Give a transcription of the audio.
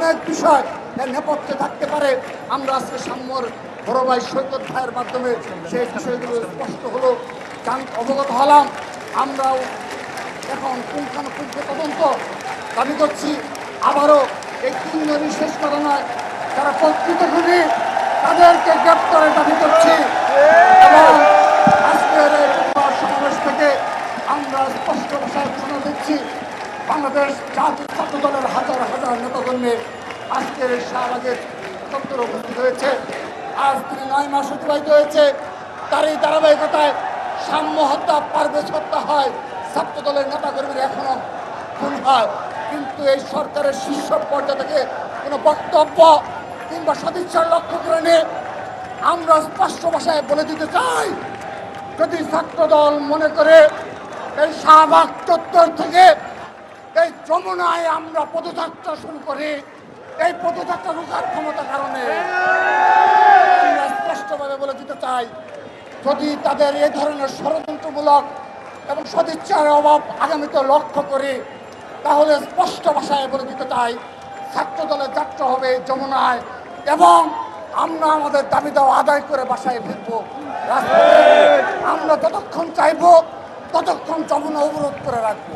অনেক বিষয় এর নেপথ্যে থাকতে পারে। আমরা আজকে সাম্যর বড় ভাই সৈকত ভাইয়ের মাধ্যমে সেই বিষয়গুলো স্পষ্ট হলো, অবগত হলাম। আমরাও এখন পুঙ্খানুপুঙ্খ তদন্ত দাবি করছি। আবারও এই তিনজনই শেষ করা নয়, যারা প্রকৃত খুনি তাদেরকে গ্রেপ্তারের দাবি করছি। এবং আজকের এই সমাবেশ থেকে আমরা স্পষ্ট ভাষায় ঘোষণা দিচ্ছি, বাংলাদেশ জাতীয় ছাত্র দলের হাজার হাজার নেতাকর্মী আজকের শাহবাগের দপ্তরে উপস্থিত হয়েছে। আজ তিনি 9 মাস অতিবাহিত হয়েছে। তারই ধারাবাহিকতায় সাম্য হত্যা, পারভেজ হত্যা হয়, ছাত্র দলের নেতাকর্মীরা এখনো খুন হয়। কিন্তু এই সরকারের শীর্ষ পর্যায়ে থেকে কোনো বক্তব্য কিংবা সদিচ্ছার লক্ষ্য করে নিয়ে আমরা স্পষ্ট ভাষায় বলে দিতে চাই, যদি ছাত্র দল মনে করে এই শাহবাগ চত্বর থেকে এই যমুনায় আমরা পদযাত্রা শুরু করি, এই পদযাত্রা রোখার ক্ষমতা কারণে আমরা স্পষ্টভাবে বলে দিতে চাই, যদি তাদের এই ধরনের ষড়যন্ত্রমূলক এবং সদিচ্ছার অভাব আগামীতে লক্ষ্য করি, তাহলে স্পষ্ট ভাষায় বলে দিতে চাই, ছাত্র দলের যাত্রা হবে যমুনায় এবং আমরা আমাদের দাবি দাওয়া আদায় করে বাসায় ফিরবো। আমরা যতক্ষণ চাইবো ততক্ষণ যমুনা অবরোধ করে রাখবো।